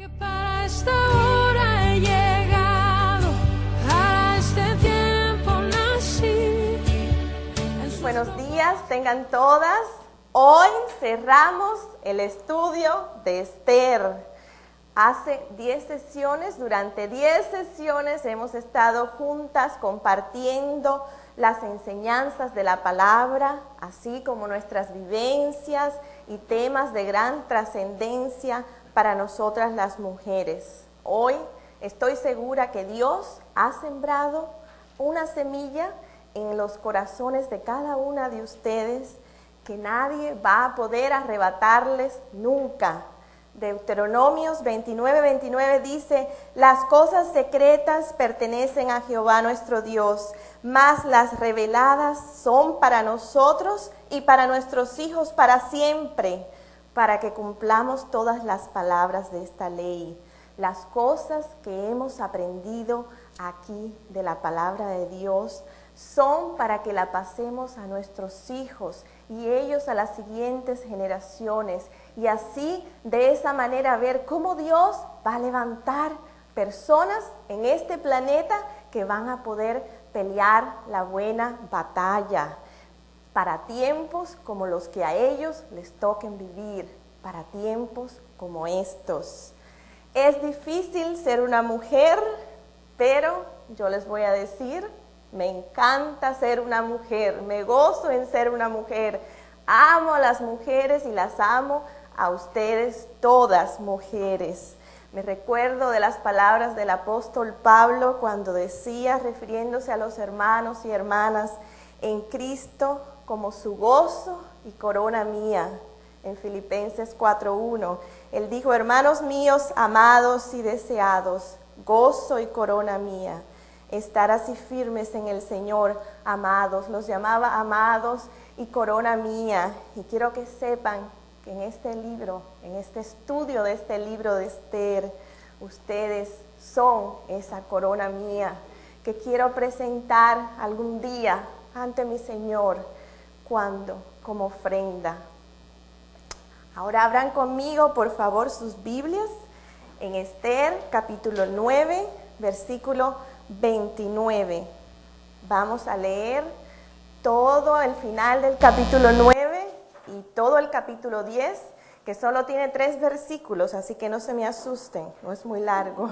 Que para esta hora he llegado, a este tiempo nací. Buenos días, tengan todas. Hoy cerramos el estudio de Esther. Hace 10 sesiones, durante 10 sesiones hemos estado juntas compartiendo las enseñanzas de la palabra, así como nuestras vivencias y temas de gran trascendencia para nosotras las mujeres. Hoy estoy segura que Dios ha sembrado una semilla en los corazones de cada una de ustedes que nadie va a poder arrebatarles nunca. Deuteronomios 29:29 dice: las cosas secretas pertenecen a Jehová nuestro Dios, mas las reveladas son para nosotros y para nuestros hijos para siempre, para que cumplamos todas las palabras de esta ley. Las cosas que hemos aprendido aquí de la palabra de Dios son para que la pasemos a nuestros hijos y ellos a las siguientes generaciones, y así de esa manera ver cómo Dios va a levantar personas en este planeta que van a poder pelear la buena batalla para tiempos como los que a ellos les toquen vivir, para tiempos como estos. Es difícil ser una mujer, pero yo les voy a decir, me encanta ser una mujer, me gozo en ser una mujer, amo a las mujeres y las amo a ustedes todas mujeres. Me recuerdo de las palabras del apóstol Pablo cuando decía, refiriéndose a los hermanos y hermanas en Cristo como su gozo y corona mía, en Filipenses 4:1. Él dijo: hermanos míos, amados y deseados, gozo y corona mía, estar así firmes en el Señor, amados. Los llamaba amados y corona mía. Y quiero que sepan que en este libro, en este estudio de este libro de Esther, ustedes son esa corona mía que quiero presentar algún día ante mi Señor, cuando como ofrenda. Ahora abran conmigo, por favor, sus Biblias en Esther, capítulo 9, versículo 29. Vamos a leer todo el final del capítulo 9 y todo el capítulo 10, que solo tiene 3 versículos, así que no se me asusten, no es muy largo.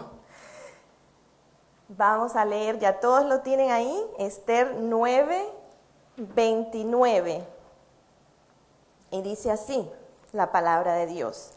Vamos a leer, ya todos lo tienen ahí, Esther 9, 29. Y dice así la palabra de Dios: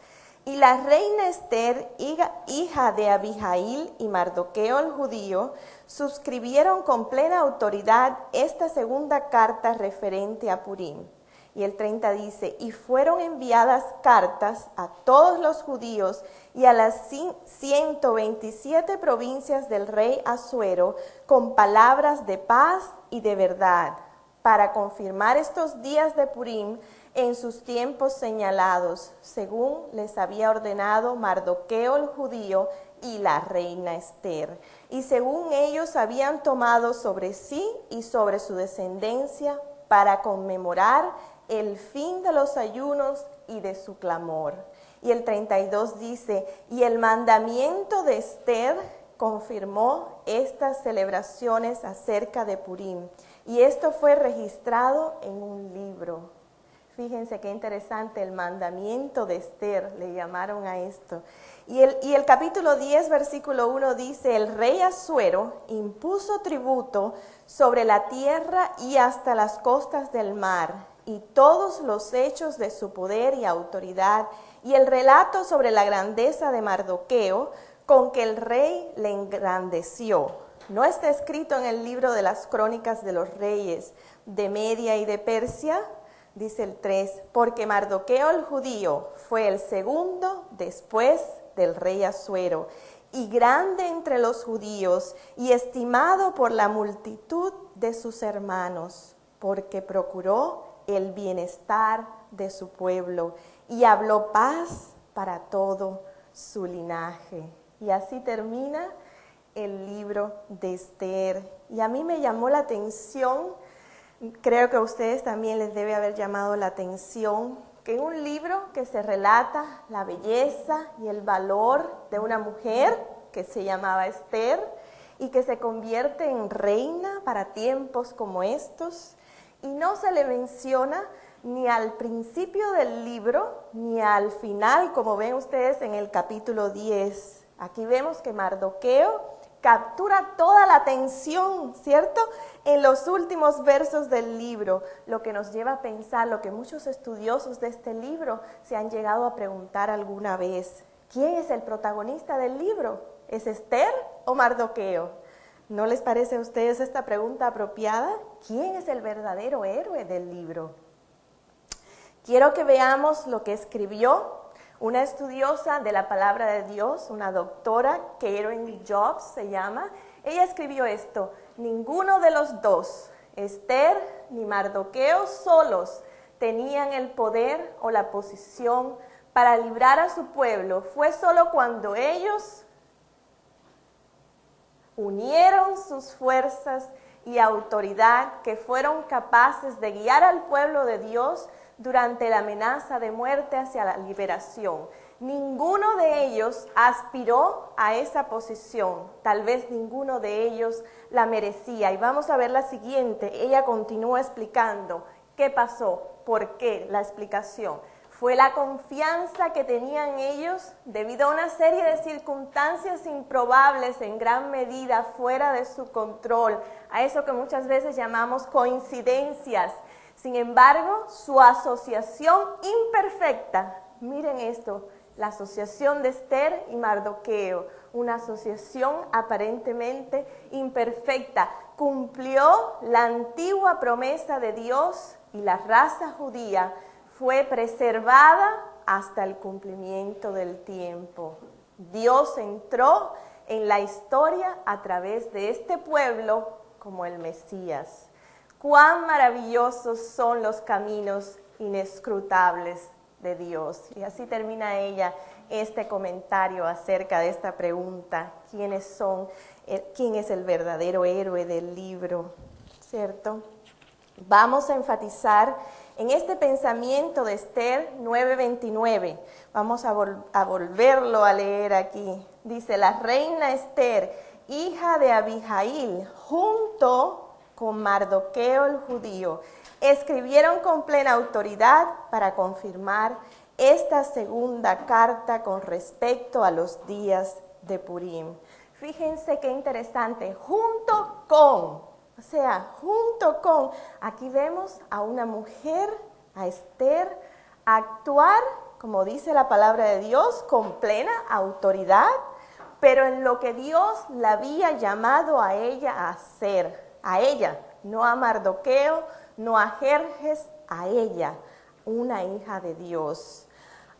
y la reina Esther, hija de Abihail y Mardoqueo el judío, suscribieron con plena autoridad esta segunda carta referente a Purim. Y el 30 dice: y fueron enviadas cartas a todos los judíos y a las 127 provincias del rey Asuero con palabras de paz y de verdad, para confirmar estos días de Purim en sus tiempos señalados, según les había ordenado Mardoqueo el judío y la reina Esther, y según ellos habían tomado sobre sí y sobre su descendencia para conmemorar el fin de los ayunos y de su clamor. Y el 32 dice: y el mandamiento de Esther confirmó estas celebraciones acerca de Purim, y esto fue registrado en un libro. Fíjense qué interesante, el mandamiento de Esther, le llamaron a esto. Y el capítulo 10, versículo 1 dice: el rey Asuero impuso tributo sobre la tierra y hasta las costas del mar, y todos los hechos de su poder y autoridad, y el relato sobre la grandeza de Mardoqueo, con que el rey le engrandeció. ¿No está escrito en el libro de las crónicas de los reyes de Media y de Persia? Dice el 3, porque Mardoqueo el judío fue el segundo después del rey Asuero, y grande entre los judíos, y estimado por la multitud de sus hermanos, porque procuró el bienestar de su pueblo, y habló paz para todo su linaje. Y así termina el libro de Esther. Y a mí me llamó la atención, creo que a ustedes también les debe haber llamado la atención, que en un libro que se relata la belleza y el valor de una mujer que se llamaba Esther y que se convierte en reina para tiempos como estos, y no se le menciona ni al principio del libro ni al final, como ven ustedes en el capítulo 10. Aquí vemos que Mardoqueo captura toda la atención, ¿cierto?, en los últimos versos del libro, lo que nos lleva a pensar, lo que muchos estudiosos de este libro se han llegado a preguntar alguna vez: ¿quién es el protagonista del libro? ¿Es Esther o Mardoqueo? ¿No les parece a ustedes esta pregunta apropiada? ¿Quién es el verdadero héroe del libro? Quiero que veamos lo que escribió una estudiosa de la palabra de Dios, una doctora, Karen Jobs se llama. Ella escribió esto: ninguno de los dos, Esther ni Mardoqueo solos, tenían el poder o la posición para librar a su pueblo. Fue solo cuando ellos unieron sus fuerzas y autoridad que fueron capaces de guiar al pueblo de Dios durante la amenaza de muerte hacia la liberación. Ninguno de ellos aspiró a esa posición, tal vez ninguno de ellos la merecía. Y vamos a ver la siguiente, ella continúa explicando qué pasó, por qué, la explicación. Fue la confianza que tenían ellos debido a una serie de circunstancias improbables, en gran medida fuera de su control, a eso que muchas veces llamamos coincidencias. Sin embargo, su asociación imperfecta, miren esto, la asociación de Esther y Mardoqueo, una asociación aparentemente imperfecta, cumplió la antigua promesa de Dios y la raza judía fue preservada hasta el cumplimiento del tiempo. Dios entró en la historia a través de este pueblo como el Mesías. Cuán maravillosos son los caminos inescrutables de Dios. Y así termina ella este comentario acerca de esta pregunta: ¿quién es el verdadero héroe del libro? ¿Cierto? Vamos a enfatizar en este pensamiento de Esther 9:29. Vamos a volverlo a leer aquí. Dice: la reina Esther, hija de Abihail, junto con Mardoqueo el judío, escribieron con plena autoridad para confirmar esta segunda carta con respecto a los días de Purim. Fíjense qué interesante, junto con, aquí vemos a una mujer, a Esther, actuar, como dice la palabra de Dios, con plena autoridad, pero en lo que Dios la había llamado a ella a hacer. A ella, no a Mardoqueo, no a Jerjes, a ella, una hija de Dios.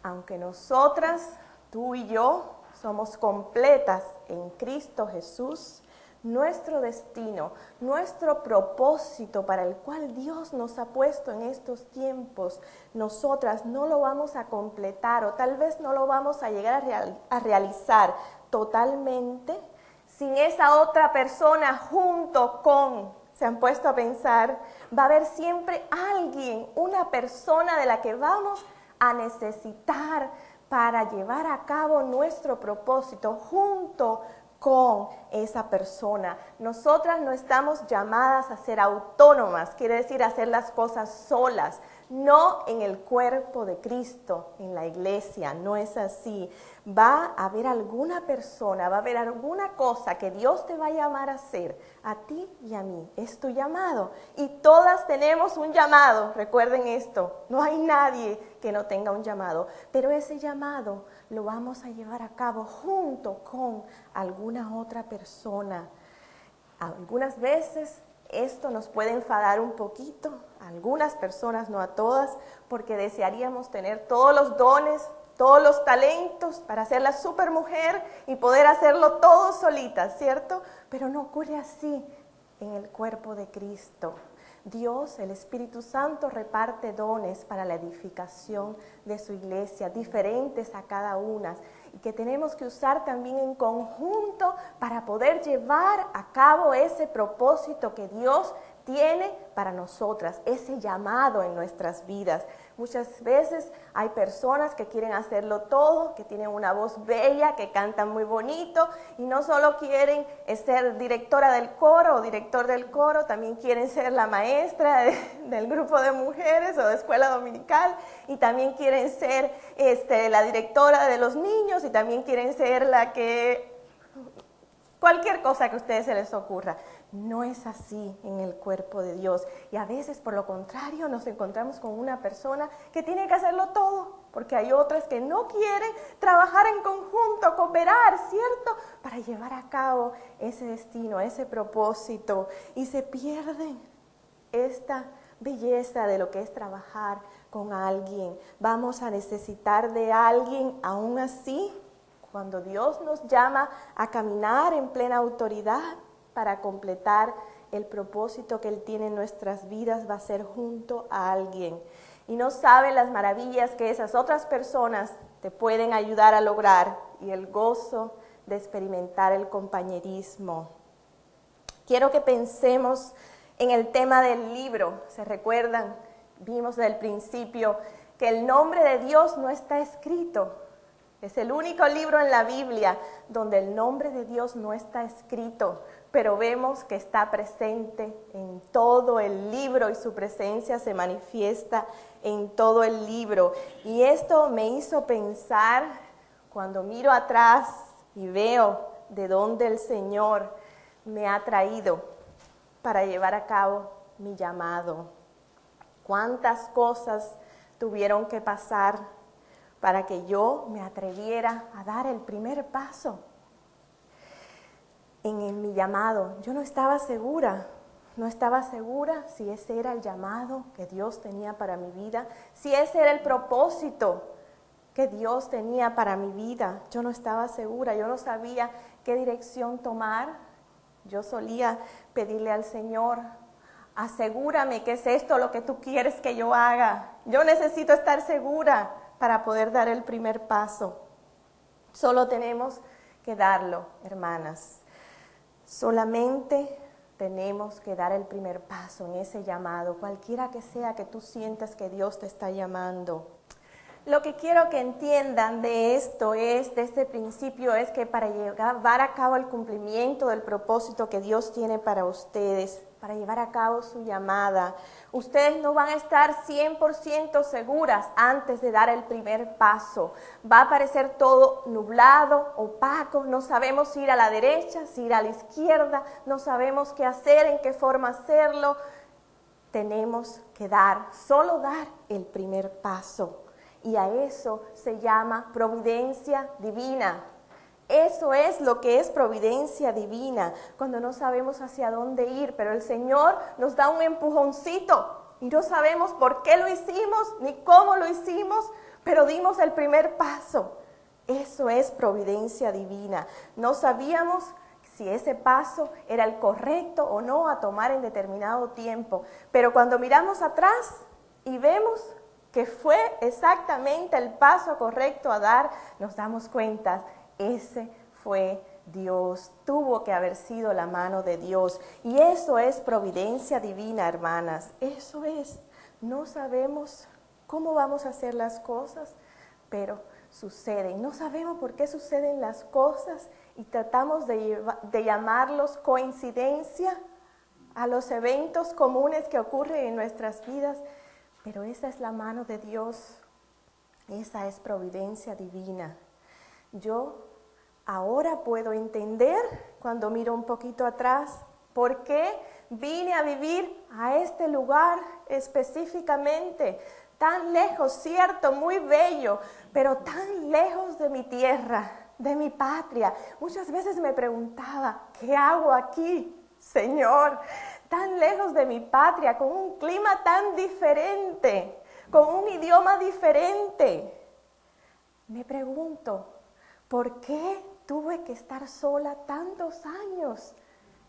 Aunque nosotras, tú y yo, somos completas en Cristo Jesús, nuestro destino, nuestro propósito para el cual Dios nos ha puesto en estos tiempos, nosotras no lo vamos a completar o tal vez no lo vamos a llegar a realizar totalmente sin esa otra persona junto con. ¿Se han puesto a pensar? Va a haber siempre alguien, una persona de la que vamos a necesitar para llevar a cabo nuestro propósito junto con esa persona. Nosotras no estamos llamadas a ser autónomas, quiere decir hacer las cosas solas, no en el cuerpo de Cristo, en la iglesia, no es así. Va a haber alguna persona, va a haber alguna cosa que Dios te va a llamar a hacer, a ti y a mí, es tu llamado. Y todas tenemos un llamado, recuerden esto, no hay nadie que no tenga un llamado, pero ese llamado lo vamos a llevar a cabo junto con alguna otra persona. Algunas veces esto nos puede enfadar un poquito, a algunas personas, no a todas, porque desearíamos tener todos los dones, todos los talentos para ser la supermujer y poder hacerlo todo solita, ¿cierto? Pero no ocurre así en el cuerpo de Cristo. Dios, el Espíritu Santo, reparte dones para la edificación de su iglesia, diferentes a cada una, y que tenemos que usar también en conjunto para poder llevar a cabo ese propósito que Dios tiene para nosotras, ese llamado en nuestras vidas. Muchas veces hay personas que quieren hacerlo todo, que tienen una voz bella, que cantan muy bonito y no solo quieren ser directora del coro o director del coro, también quieren ser la maestra del grupo de mujeres o de escuela dominical y también quieren ser la directora de los niños y también quieren ser la que... Cualquier cosa que a ustedes se les ocurra. No es así en el cuerpo de Dios. Y a veces, por lo contrario, nos encontramos con una persona que tiene que hacerlo todo, porque hay otras que no quieren trabajar en conjunto, cooperar, ¿cierto? Para llevar a cabo ese destino, ese propósito. Y se pierden esta belleza de lo que es trabajar con alguien. Vamos a necesitar de alguien aún así. Cuando Dios nos llama a caminar en plena autoridad para completar el propósito que Él tiene en nuestras vidas, va a ser junto a alguien. Y no sabe las maravillas que esas otras personas te pueden ayudar a lograr y el gozo de experimentar el compañerismo. Quiero que pensemos en el tema del libro. ¿Se recuerdan? Vimos desde el principio que el nombre de Dios no está escrito. Es el único libro en la Biblia donde el nombre de Dios no está escrito, pero vemos que está presente en todo el libro y su presencia se manifiesta en todo el libro. Y esto me hizo pensar cuando miro atrás y veo de dónde el Señor me ha traído para llevar a cabo mi llamado. Cuántas cosas tuvieron que pasar para que yo me atreviera a dar el primer paso en mi llamado. Yo no estaba segura si ese era el llamado que Dios tenía para mi vida, si ese era el propósito que Dios tenía para mi vida. Yo no estaba segura, yo no sabía qué dirección tomar. Yo solía pedirle al Señor: asegúrame que es esto lo que tú quieres que yo haga. Yo necesito estar segura para poder dar el primer paso. Solo tenemos que darlo, hermanas. Solamente tenemos que dar el primer paso en ese llamado, cualquiera que sea que tú sientas que Dios te está llamando. Lo que quiero que entiendan de esto de este principio, es que para llevar a cabo el cumplimiento del propósito que Dios tiene para ustedes, para llevar a cabo su llamada, ustedes no van a estar 100% seguras antes de dar el primer paso. Va a parecer todo nublado, opaco, no sabemos si ir a la derecha, si ir a la izquierda, no sabemos qué hacer, en qué forma hacerlo. Tenemos que solo dar el primer paso. Y a eso se llama providencia divina. Eso es lo que es providencia divina, cuando no sabemos hacia dónde ir, pero el Señor nos da un empujoncito y no sabemos por qué lo hicimos ni cómo lo hicimos, pero dimos el primer paso. Eso es providencia divina. No sabíamos si ese paso era el correcto o no a tomar en determinado tiempo, pero cuando miramos atrás y vemos que fue exactamente el paso correcto a dar, nos damos cuenta, ese fue Dios, tuvo que haber sido la mano de Dios. Y eso es providencia divina, hermanas, eso es. No sabemos cómo vamos a hacer las cosas, pero suceden. No sabemos por qué suceden las cosas y tratamos de llamarlos coincidencia a los eventos comunes que ocurren en nuestras vidas. Pero esa es la mano de Dios, esa es providencia divina. Yo ahora puedo entender, cuando miro un poquito atrás, por qué vine a vivir a este lugar específicamente, tan lejos, cierto, muy bello, pero tan lejos de mi tierra, de mi patria. Muchas veces me preguntaba, ¿qué hago aquí, Señor? Tan lejos de mi patria, con un clima tan diferente, con un idioma diferente. Me pregunto, ¿por qué tuve que estar sola tantos años,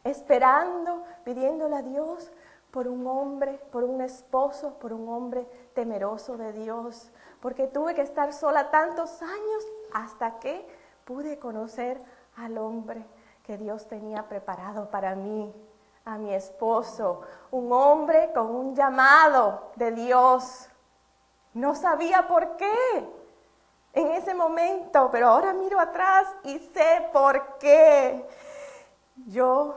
esperando, pidiéndole a Dios por un hombre, por un esposo, por un hombre temeroso de Dios? Porque tuve que estar sola tantos años hasta que pude conocer al hombre que Dios tenía preparado para mí. a mi esposo, un hombre con un llamado de Dios. No sabía por qué en ese momento, pero ahora miro atrás y sé por qué. Yo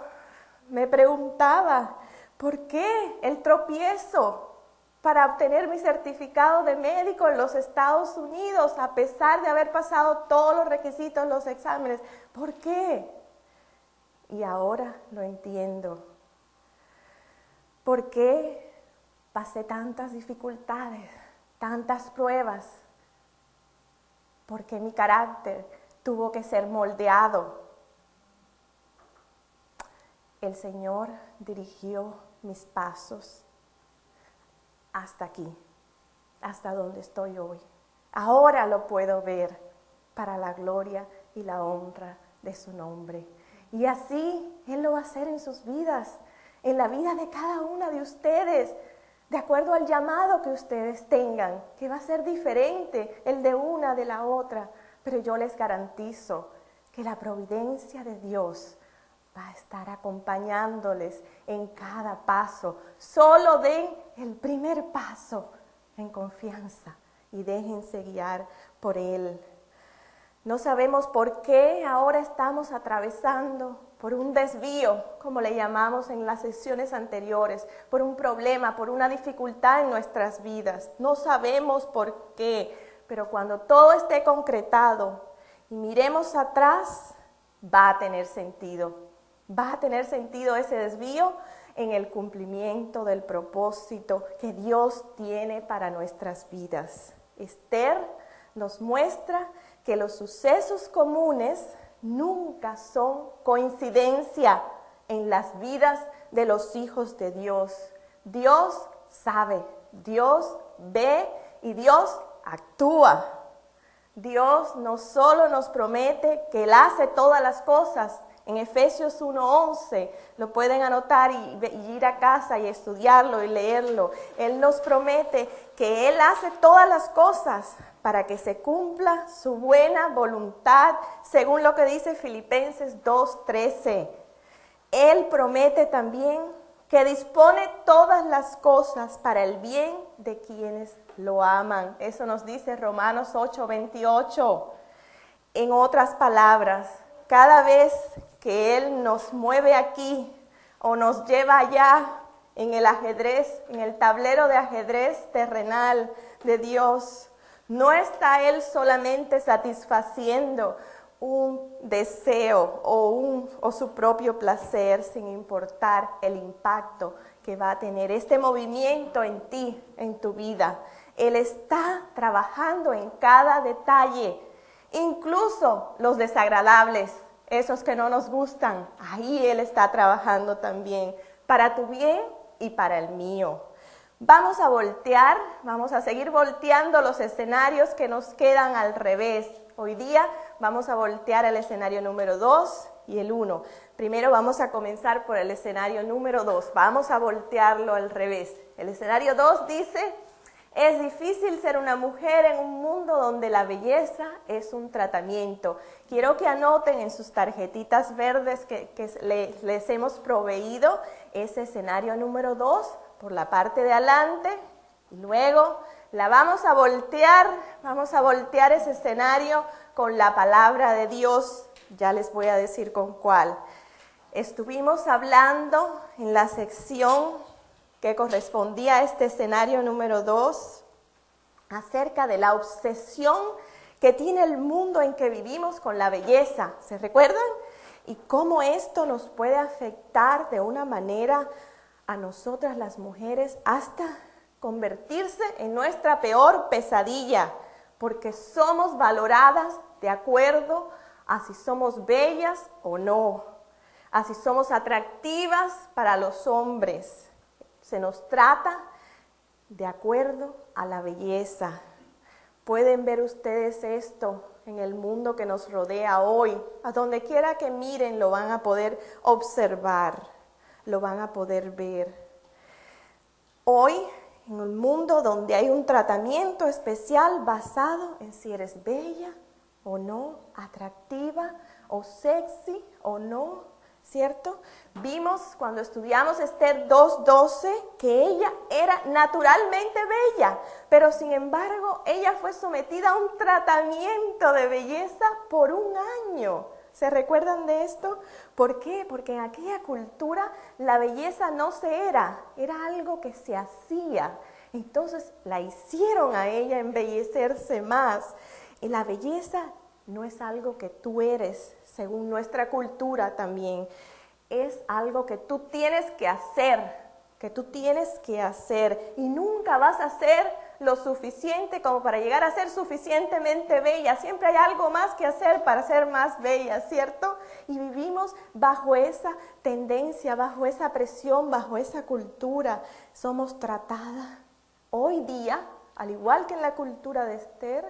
me preguntaba, ¿por qué el tropiezo para obtener mi certificado de médico en los Estados Unidos, a pesar de haber pasado todos los requisitos, los exámenes? ¿Por qué? Y ahora lo entiendo. ¿Por qué pasé tantas dificultades, tantas pruebas? Porque mi carácter tuvo que ser moldeado. El Señor dirigió mis pasos hasta aquí, hasta donde estoy hoy. Ahora lo puedo ver para la gloria y la honra de su nombre. Y así Él lo va a hacer en sus vidas, en la vida de cada una de ustedes, de acuerdo al llamado que ustedes tengan, que va a ser diferente el de una de la otra. Pero yo les garantizo que la providencia de Dios va a estar acompañándoles en cada paso. Solo den el primer paso en confianza y déjense guiar por Él. No sabemos por qué ahora estamos atravesando por un desvío, como le llamamos en las sesiones anteriores, por un problema, por una dificultad en nuestras vidas. No sabemos por qué, pero cuando todo esté concretado y miremos atrás, va a tener sentido. Va a tener sentido ese desvío en el cumplimiento del propósito que Dios tiene para nuestras vidas. Esther nos muestra que los sucesos comunes nunca son coincidencia en las vidas de los hijos de Dios. Dios sabe, Dios ve y Dios actúa. Dios no solo nos promete que Él hace todas las cosas. En Efesios 1:11 lo pueden anotar y ir a casa y estudiarlo y leerlo. Él nos promete que Él hace todas las cosas para que se cumpla su buena voluntad, según lo que dice Filipenses 2:13. Él promete también que dispone todas las cosas para el bien de quienes lo aman. Eso nos dice Romanos 8:28. En otras palabras, cada vez que Él nos mueve aquí o nos lleva allá en el ajedrez, en el tablero de ajedrez terrenal de Dios, no está Él solamente satisfaciendo un deseo o su propio placer, sin importar el impacto que va a tener este movimiento en ti, en tu vida. Él está trabajando en cada detalle, incluso los desagradables, esos que no nos gustan. Ahí Él está trabajando también para tu bien y para el mío. Vamos a voltear, vamos a seguir volteando los escenarios que nos quedan al revés. Hoy día vamos a voltear el escenario número 2 y el 1. Primero vamos a comenzar por el escenario número 2. Vamos a voltearlo al revés. El escenario 2 dice: es difícil ser una mujer en un mundo donde la belleza es un tratamiento. Quiero que anoten en sus tarjetitas verdes que les hemos proveído ese escenario número 2 por la parte de adelante. Y luego la vamos a voltear ese escenario con la palabra de Dios. Ya les voy a decir con cuál. Estuvimos hablando en la sección que correspondía a este escenario número 2, acerca de la obsesión que tiene el mundo en que vivimos con la belleza. ¿Se recuerdan? Y cómo esto nos puede afectar de una manera a nosotras las mujeres hasta convertirse en nuestra peor pesadilla, porque somos valoradas de acuerdo a si somos bellas o no, a si somos atractivas para los hombres. Se nos trata de acuerdo a la belleza. Pueden ver ustedes esto en el mundo que nos rodea hoy. A donde quiera que miren lo van a poder observar, lo van a poder ver. Hoy, en un mundo donde hay un tratamiento especial basado en si eres bella o no, atractiva o sexy o no, ¿cierto? Vimos cuando estudiamos Esther 2:12 que ella era naturalmente bella, pero sin embargo ella fue sometida a un tratamiento de belleza por un año. ¿Se recuerdan de esto? ¿Por qué? Porque en aquella cultura la belleza no se era algo que se hacía. Entonces la hicieron a ella embellecerse más. Y la belleza no es algo que tú eres, según nuestra cultura también. Es algo que tú tienes que hacer, y nunca vas a ser lo suficiente como para llegar a ser suficientemente bella. Siempre hay algo más que hacer para ser más bella, ¿cierto? Y vivimos bajo esa tendencia, bajo esa presión, bajo esa cultura. Somos tratadas hoy día, al igual que en la cultura de Esther,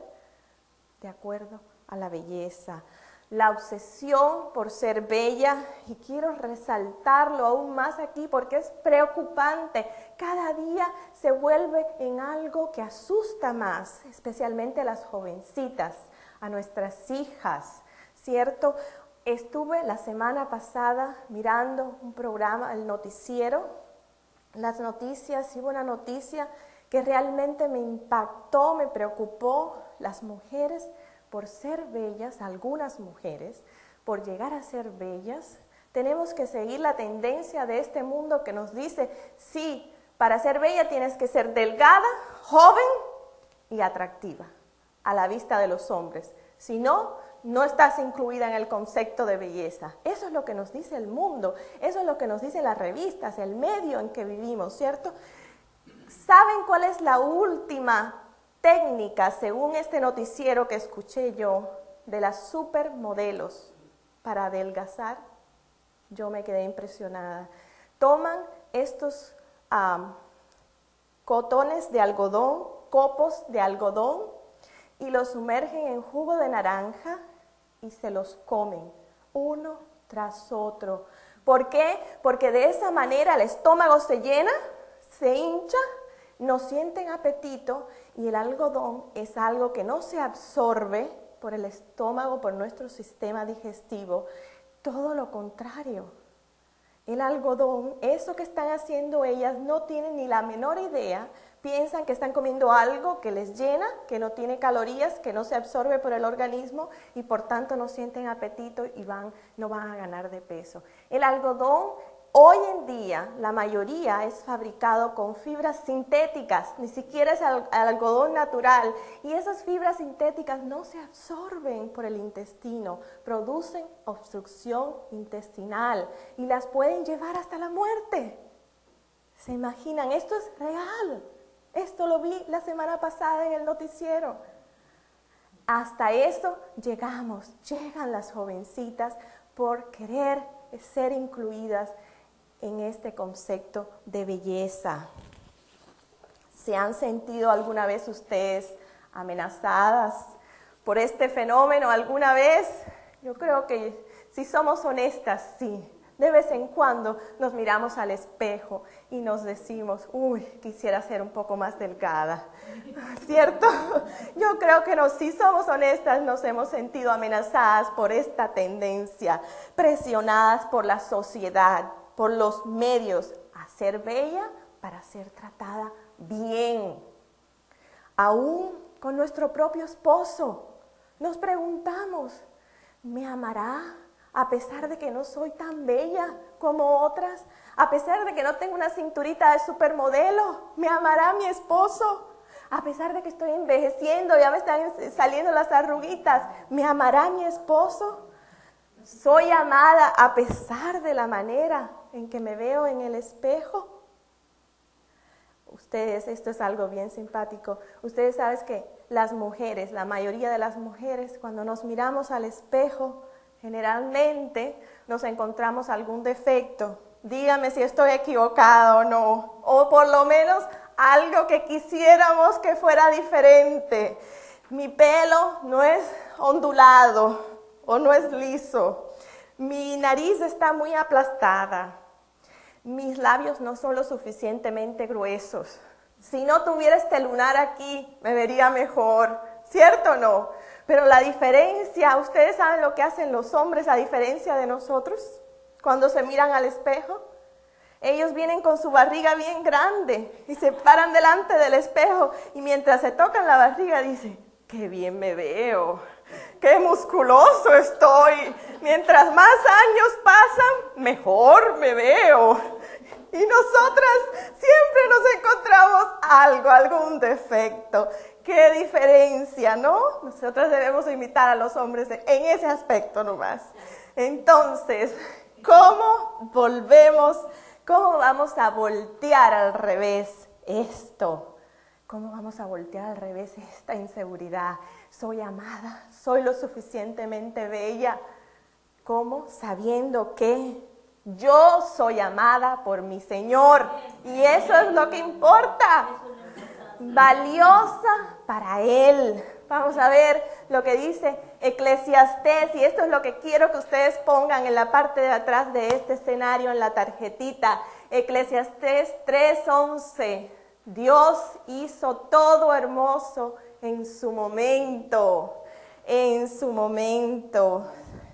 de acuerdo a la belleza. La obsesión por ser bella, y quiero resaltarlo aún más aquí porque es preocupante, cada día se vuelve en algo que asusta más, especialmente a las jovencitas, a nuestras hijas, ¿cierto? Estuve la semana pasada mirando un programa, el noticiero, las noticias, y hubo una noticia que realmente me impactó, me preocupó. Las mujeres, por ser bellas, algunas mujeres, por llegar a ser bellas, tenemos que seguir la tendencia de este mundo que nos dice, sí, para ser bella tienes que ser delgada, joven y atractiva a la vista de los hombres. Si no, no estás incluida en el concepto de belleza. Eso es lo que nos dice el mundo, eso es lo que nos dicen las revistas, el medio en que vivimos, ¿cierto? ¿Saben cuál es la última técnica, según este noticiero que escuché yo, de las supermodelos para adelgazar? Yo me quedé impresionada. Toman estos cotones de algodón, copos de algodón, y los sumergen en jugo de naranja y se los comen, uno tras otro. ¿Por qué? Porque de esa manera el estómago se llena, se hincha, no sienten apetito, y el algodón es algo que no se absorbe por el estómago, por nuestro sistema digestivo. Todo lo contrario. El algodón, eso que están haciendo ellas, no tienen ni la menor idea, piensan que están comiendo algo que les llena, que no tiene calorías, que no se absorbe por el organismo y por tanto no sienten apetito y no van a ganar de peso. El algodón, hoy en día, la mayoría es fabricado con fibras sintéticas, ni siquiera es algodón natural, y esas fibras sintéticas no se absorben por el intestino, producen obstrucción intestinal y las pueden llevar hasta la muerte. ¿Se imaginan? Esto es real. Esto lo vi la semana pasada en el noticiero. Hasta eso llegan las jovencitas por querer ser incluidas en este concepto de belleza. ¿Se han sentido alguna vez ustedes amenazadas por este fenómeno alguna vez? Yo creo que si somos honestas, sí. De vez en cuando nos miramos al espejo y nos decimos, uy, quisiera ser un poco más delgada, ¿cierto? Yo creo que si somos honestas, nos hemos sentido amenazadas por esta tendencia, presionadas por la sociedad, por los medios, a ser bella para ser tratada bien. Aún con nuestro propio esposo, nos preguntamos, ¿me amará a pesar de que no soy tan bella como otras? A pesar de que no tengo una cinturita de supermodelo, ¿me amará mi esposo? A pesar de que estoy envejeciendo, ya me están saliendo las arruguitas, ¿me amará mi esposo? ¿Soy amada a pesar de la manera en que me veo en el espejo? Ustedes, esto es algo bien simpático. Ustedes saben que las mujeres, la mayoría de las mujeres, cuando nos miramos al espejo, generalmente nos encontramos algún defecto. Dígame si estoy equivocada o no, o por lo menos algo que quisiéramos que fuera diferente. Mi pelo no es ondulado o no es liso. Mi nariz está muy aplastada. Mis labios no son lo suficientemente gruesos. Si no tuviera este lunar aquí, me vería mejor, ¿cierto o no? Pero la diferencia, ¿ustedes saben lo que hacen los hombres a diferencia de nosotros? cuando se miran al espejo? Ellos vienen con su barriga bien grande y se paran delante del espejo y mientras se tocan la barriga dicen, qué bien me veo, qué musculoso estoy. Mientras más años pasan, mejor me veo. Y nosotras siempre nos encontramos algún defecto. Qué diferencia, ¿no? Nosotras debemos imitar a los hombres en ese aspecto nomás. Entonces, ¿cómo vamos a voltear al revés esto? ¿Cómo vamos a voltear al revés esta inseguridad? Soy amada, soy lo suficientemente bella. ¿Cómo? Sabiendo que yo soy amada por mi Señor. Y eso es lo que importa. Valiosa para Él. Vamos a ver lo que dice Eclesiastés, y esto es lo que quiero que ustedes pongan en la parte de atrás de este escenario en la tarjetita. Eclesiastés 3:11. Dios hizo todo hermoso en su momento, en su momento.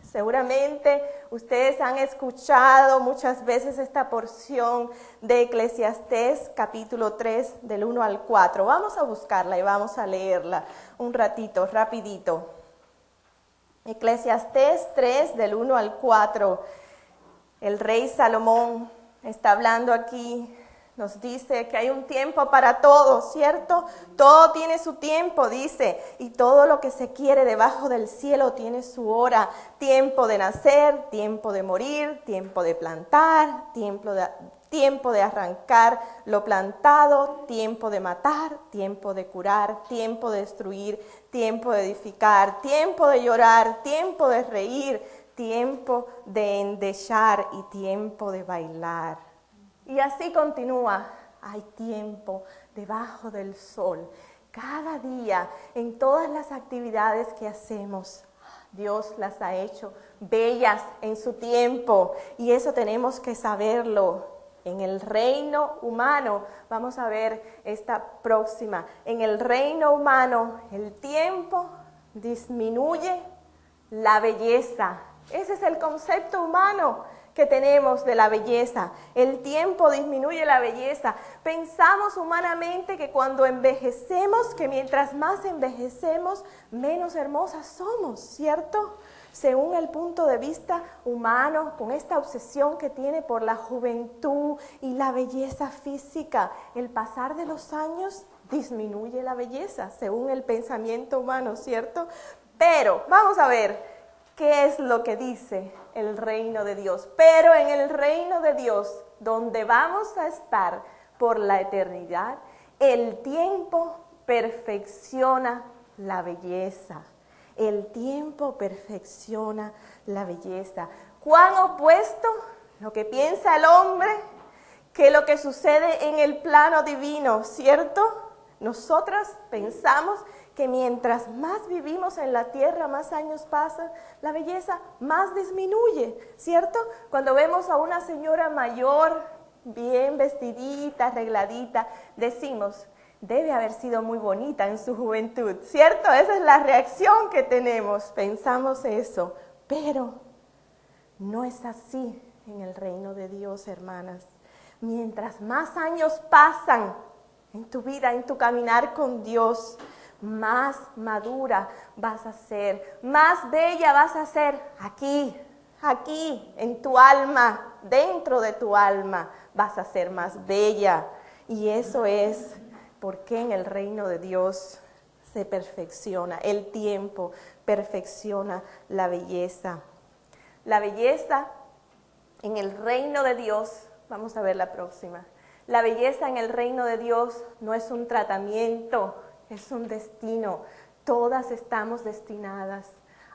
Seguramente ustedes han escuchado muchas veces esta porción de Eclesiastés capítulo 3 del 1 al 4. Vamos a buscarla y vamos a leerla un ratito, rapidito. Eclesiastés 3 del 1 al 4. El rey Salomón está hablando aquí. Nos dice que hay un tiempo para todo, ¿cierto? Todo tiene su tiempo, dice, y todo lo que se quiere debajo del cielo tiene su hora. Tiempo de nacer, tiempo de morir, tiempo de plantar, tiempo de arrancar lo plantado, tiempo de matar, tiempo de curar, tiempo de destruir, tiempo de edificar, tiempo de llorar, tiempo de reír, tiempo de endechar y tiempo de bailar. Y así continúa, hay tiempo debajo del sol. Cada día, en todas las actividades que hacemos, Dios las ha hecho bellas en su tiempo. Y eso tenemos que saberlo. En el reino humano, vamos a ver esta próxima, en el reino humano el tiempo disminuye la belleza. Ese es el concepto humano que tenemos de la belleza. El tiempo disminuye la belleza. Pensamos humanamente que cuando envejecemos, que mientras más envejecemos, menos hermosas somos, ¿cierto? Según el punto de vista humano, con esta obsesión que tiene por la juventud y la belleza física, el pasar de los años disminuye la belleza, según el pensamiento humano, ¿cierto? Pero vamos a ver qué es lo que dice el reino de Dios. Pero en el reino de Dios, donde vamos a estar por la eternidad, el tiempo perfecciona la belleza. El tiempo perfecciona la belleza. ¿Cuán opuesto lo que piensa el hombre que lo que sucede en el plano divino, ¿cierto? Nosotras pensamos que mientras más vivimos en la tierra, más años pasan, la belleza más disminuye, ¿cierto? Cuando vemos a una señora mayor, bien vestidita, arregladita, decimos, debe haber sido muy bonita en su juventud, ¿cierto? Esa es la reacción que tenemos, pensamos eso, pero no es así en el reino de Dios, hermanas. Mientras más años pasan en tu vida, en tu caminar con Dios, más madura vas a ser, más bella vas a ser aquí, en tu alma, dentro de tu alma, vas a ser más bella. Y eso es porque en el reino de Dios se perfecciona, el tiempo perfecciona la belleza. La belleza en el reino de Dios, vamos a ver la próxima. La belleza en el reino de Dios no es un tratamiento, es un destino. Todas estamos destinadas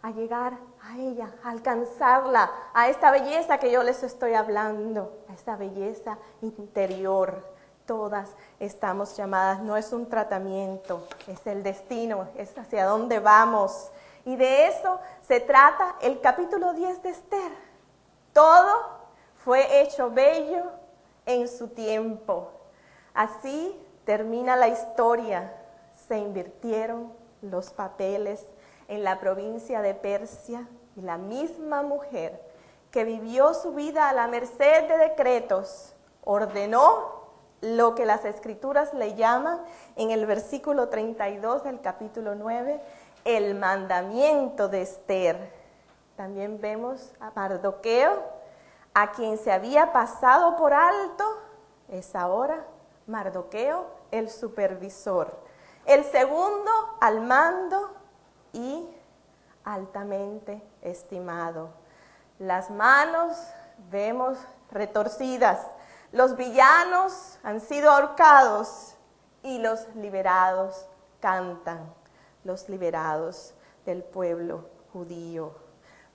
a llegar a ella, a alcanzarla, a esta belleza que yo les estoy hablando, a esta belleza interior. Todas estamos llamadas, no es un tratamiento, es el destino, es hacia dónde vamos. Y de eso se trata el capítulo 10 de Esther. Todo fue hecho bello en su tiempo. Así termina la historia. Se invirtieron los papeles en la provincia de Persia y la misma mujer que vivió su vida a la merced de decretos, ordenó lo que las Escrituras le llaman en el versículo 32 del capítulo 9, el mandamiento de Esther. También vemos a Mardoqueo, a quien se había pasado por alto, es ahora Mardoqueo el supervisor, el segundo al mando y altamente estimado. Las manos vemos retorcidas, los villanos han sido ahorcados y los liberados cantan, los liberados del pueblo judío.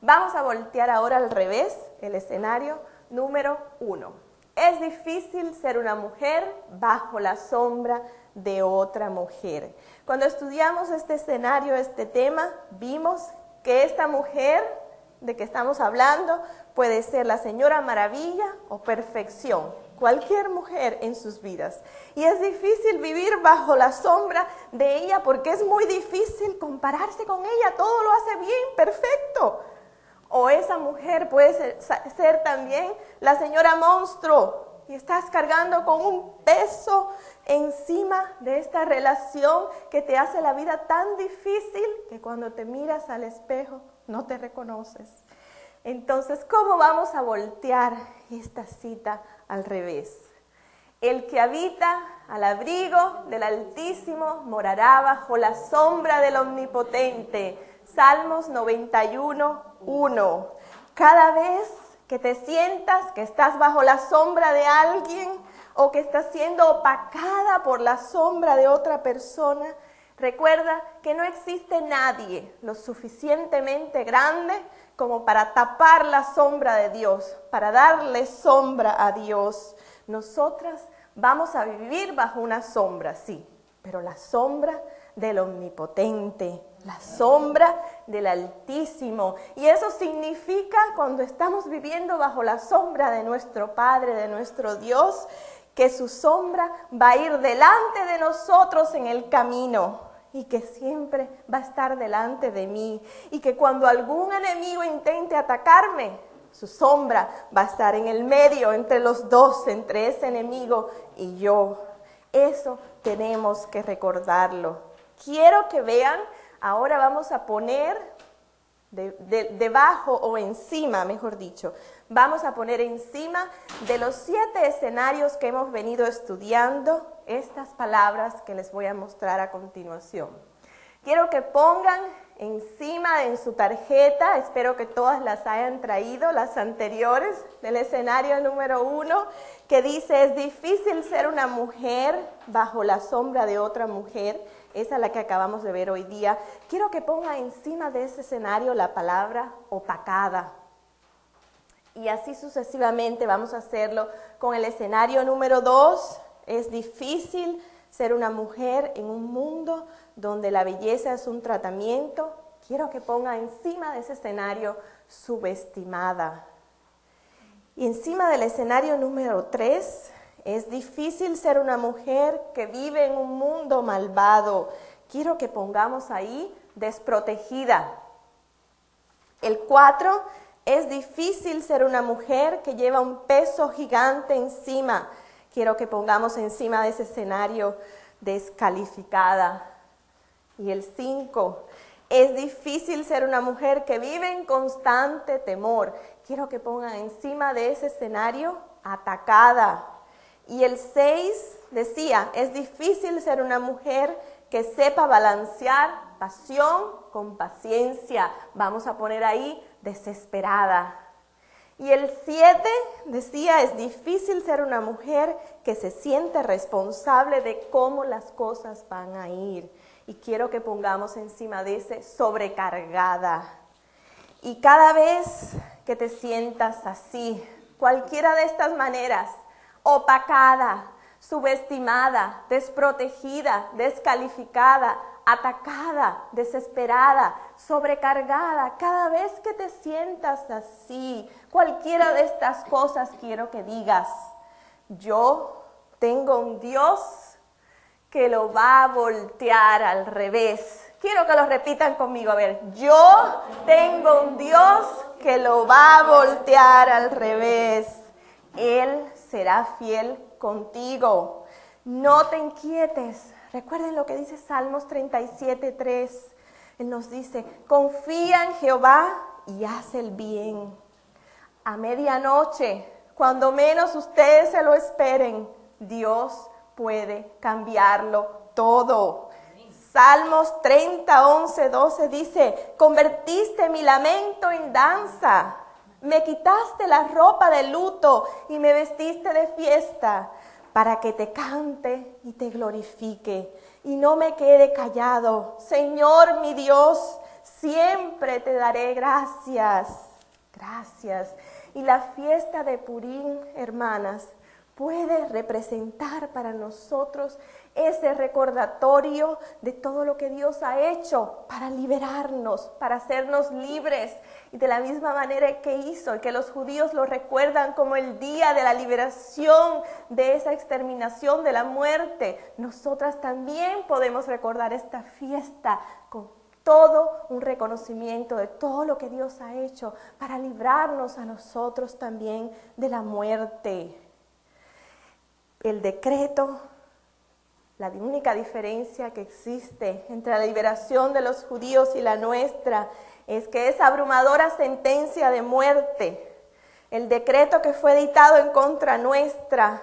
Vamos a voltear ahora al revés, el escenario número 1. Es difícil ser una mujer bajo la sombra de otra mujer. Cuando estudiamos este escenario, este tema, vimos que esta mujer de que estamos hablando puede ser la Señora Maravilla o Perfección, cualquier mujer en sus vidas. Y es difícil vivir bajo la sombra de ella porque es muy difícil compararse con ella, todo lo hace bien, perfecto. O esa mujer puede ser también la Señora Monstruo y estás cargando con un peso encima de esta relación que te hace la vida tan difícil que cuando te miras al espejo no te reconoces. Entonces, ¿cómo vamos a voltear esta cita al revés? El que habita al abrigo del Altísimo morará bajo la sombra del Omnipotente. Salmos 91, 1. Cada vez que te sientas que estás bajo la sombra de alguien o que estás siendo opacada por la sombra de otra persona, recuerda que no existe nadie lo suficientemente grande como para tapar la sombra de Dios, para darle sombra a Dios. Nosotras vamos a vivir bajo una sombra, sí, pero la sombra del Omnipotente, la sombra del Altísimo. Y eso significa, cuando estamos viviendo bajo la sombra de nuestro Padre, de nuestro Dios, que su sombra va a ir delante de nosotros en el camino y que siempre va a estar delante de mí. Y que cuando algún enemigo intente atacarme, su sombra va a estar en el medio, entre los dos, entre ese enemigo y yo. Eso tenemos que recordarlo. Quiero que vean, ahora vamos a poner debajo o encima, mejor dicho, vamos a poner encima de los 7 escenarios que hemos venido estudiando estas palabras que les voy a mostrar a continuación. Quiero que pongan encima en su tarjeta, espero que todas las hayan traído, las anteriores, del escenario número 1, que dice: es difícil ser una mujer bajo la sombra de otra mujer. Esa es la que acabamos de ver hoy día. Quiero que ponga encima de ese escenario la palabra opacada. Y así sucesivamente vamos a hacerlo con el escenario número 2. Es difícil ser una mujer en un mundo donde la belleza es un tratamiento. Quiero que ponga encima de ese escenario subestimada. Y encima del escenario número 3, es difícil ser una mujer que vive en un mundo malvado. Quiero que pongamos ahí desprotegida. El 4, es difícil ser una mujer que lleva un peso gigante encima. Quiero que pongamos encima de ese escenario descalificada. Y el 5, es difícil ser una mujer que vive en constante temor. Quiero que pongan encima de ese escenario atacada. Y el 6 decía, es difícil ser una mujer que sepa balancear pasión con paciencia. Vamos a poner ahí desesperada. Y el 7 decía, es difícil ser una mujer que se siente responsable de cómo las cosas van a ir. Y quiero que pongamos encima de ese sobrecargada. Y cada vez que te sientas así, cualquiera de estas maneras, opacada, subestimada, desprotegida, descalificada, atacada, desesperada, sobrecargada, cada vez que te sientas así, cualquiera de estas cosas, quiero que digas: yo tengo un Dios que lo va a voltear al revés. Quiero que lo repitan conmigo, a ver: yo tengo un Dios que lo va a voltear al revés. Él será fiel contigo. No te inquietes. Recuerden lo que dice Salmos 37:3. Él nos dice, confía en Jehová y haz el bien. A medianoche, cuando menos ustedes se lo esperen, Dios puede cambiarlo todo. Salmos 30, 11, 12 dice, convertiste mi lamento en danza, me quitaste la ropa de luto y me vestiste de fiesta, para que te cante y te glorifique y no me quede callado. Señor mi Dios, siempre te daré gracias. Gracias. Y la fiesta de Purim, hermanas, puede representar para nosotros ese recordatorio de todo lo que Dios ha hecho para liberarnos, para hacernos libres. Y de la misma manera que hizo y que los judíos lo recuerdan como el día de la liberación de esa exterminación de la muerte, nosotras también podemos recordar esta fiesta con todo un reconocimiento de todo lo que Dios ha hecho para librarnos a nosotros también de la muerte. El decreto, la única diferencia que existe entre la liberación de los judíos y la nuestra es que esa abrumadora sentencia de muerte, el decreto que fue dictado en contra nuestra,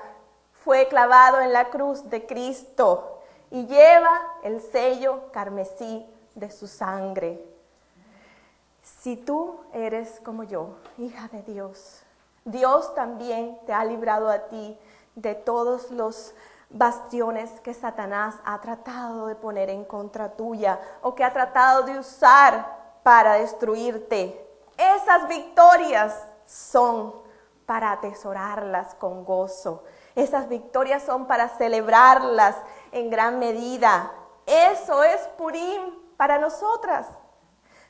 fue clavado en la cruz de Cristo y lleva el sello carmesí de su sangre. Si tú eres como yo, hija de Dios, Dios también te ha librado a ti de todos los bastiones que Satanás ha tratado de poner en contra tuya o que ha tratado de usar para destruirte. Esas victorias son para atesorarlas con gozo. Esas victorias son para celebrarlas en gran medida. Eso es Purim para nosotras.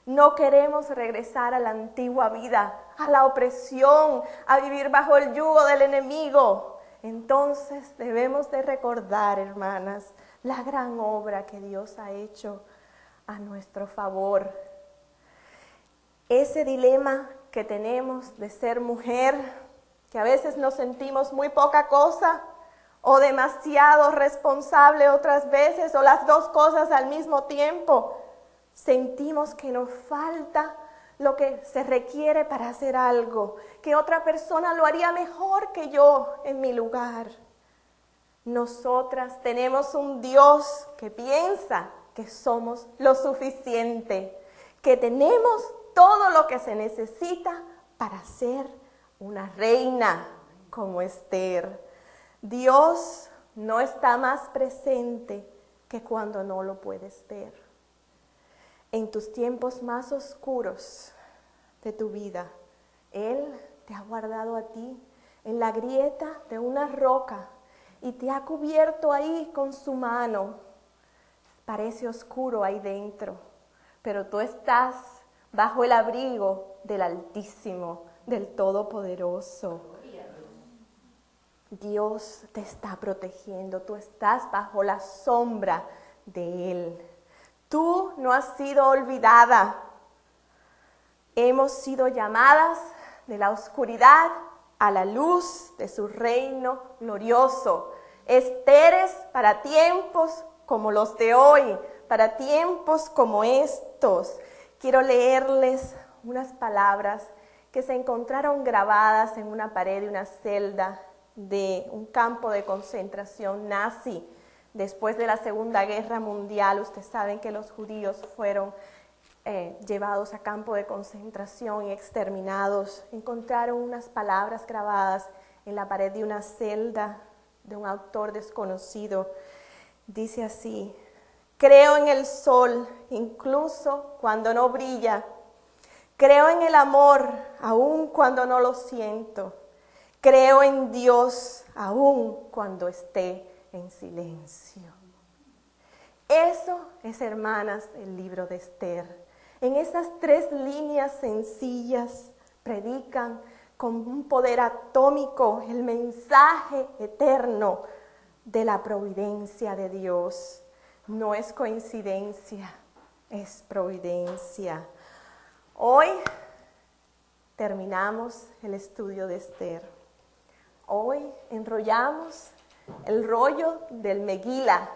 No queremos regresar a la antigua vida, a la opresión, a vivir bajo el yugo del enemigo. Entonces debemos de recordar, hermanas, la gran obra que Dios ha hecho a nuestro favor. Ese dilema que tenemos de ser mujer, que a veces nos sentimos muy poca cosa o demasiado responsable otras veces, o las dos cosas al mismo tiempo. Sentimos que nos falta lo que se requiere para hacer algo, que otra persona lo haría mejor que yo en mi lugar. Nosotras tenemos un Dios que piensa que somos lo suficiente, que tenemos todo lo que se necesita para ser una reina como Esther. Dios no está más presente que cuando no lo puedes ver. En tus tiempos más oscuros de tu vida, Él te ha guardado a ti en la grieta de una roca y te ha cubierto ahí con su mano. Parece oscuro ahí dentro, pero tú estás bajo el abrigo del Altísimo, del Todopoderoso. Dios te está protegiendo, tú estás bajo la sombra de Él. Tú no has sido olvidada. Hemos sido llamadas de la oscuridad a la luz de su reino glorioso. Esteres para tiempos como los de hoy, para tiempos como estos. Quiero leerles unas palabras que se encontraron grabadas en una pared de una celda de un campo de concentración nazi. Después de la Segunda Guerra Mundial, ustedes saben que los judíos fueron llevados a campo de concentración y exterminados. Encontraron unas palabras grabadas en la pared de una celda de un autor desconocido. Dice así: creo en el sol, incluso cuando no brilla. Creo en el amor, aun cuando no lo siento. Creo en Dios, aun cuando esté en silencio. Eso es, hermanas, el libro de Esther. En esas 3 líneas sencillas predican con un poder atómico el mensaje eterno de la providencia de Dios. No es coincidencia, es providencia. Hoy terminamos el estudio de Esther. Hoy enrollamos el rollo del Megilá,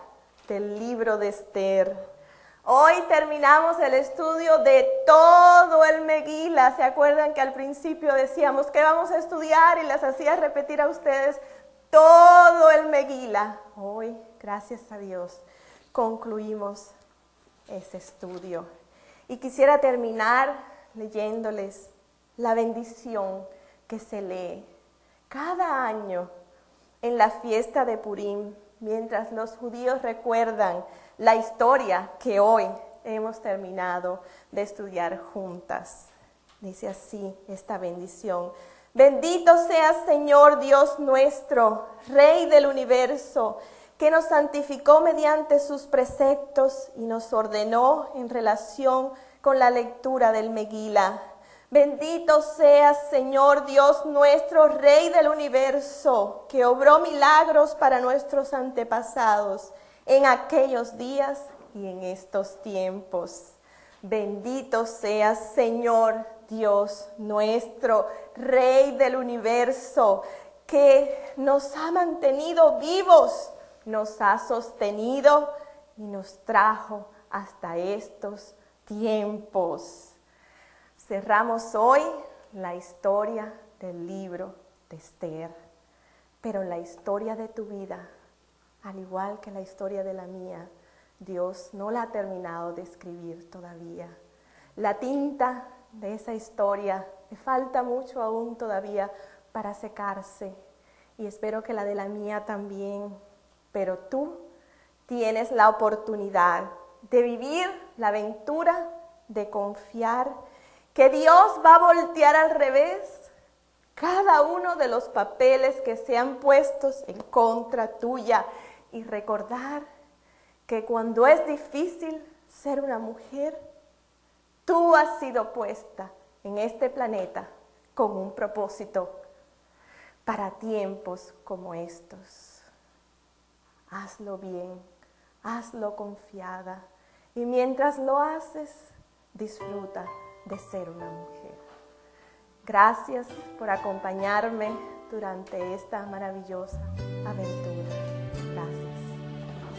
del libro de Esther. Hoy terminamos el estudio de todo el Megilá. ¿Se acuerdan que al principio decíamos que vamos a estudiar y les hacía repetir a ustedes todo el Megilá? Hoy, gracias a Dios, concluimos ese estudio. Y quisiera terminar leyéndoles la bendición que se lee cada año en la fiesta de Purim, mientras los judíos recuerdan la historia que hoy hemos terminado de estudiar juntas. Dice así esta bendición: bendito seas, Señor Dios nuestro, Rey del universo, que nos santificó mediante sus preceptos y nos ordenó en relación con la lectura del Megilá. Bendito seas, Señor Dios nuestro, Rey del universo, que obró milagros para nuestros antepasados en aquellos días y en estos tiempos. Bendito seas, Señor Dios nuestro, Rey del universo, que nos ha mantenido vivos, nos ha sostenido y nos trajo hasta estos tiempos. Cerramos hoy la historia del libro de Esther, pero la historia de tu vida, al igual que la historia de la mía, Dios no la ha terminado de escribir todavía. La tinta de esa historia le falta mucho aún todavía para secarse, y espero que la de la mía también, pero tú tienes la oportunidad de vivir la aventura, de confiar que Dios va a voltear al revés cada uno de los papeles que sean puestos en contra tuya y recordar que cuando es difícil ser una mujer, tú has sido puesta en este planeta con un propósito para tiempos como estos. Hazlo bien, hazlo confiada, y mientras lo haces, disfruta de ser una mujer. Gracias por acompañarme durante esta maravillosa aventura. Gracias.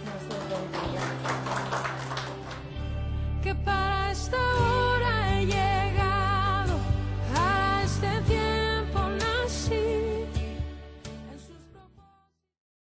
Dios los bendiga. Que para esta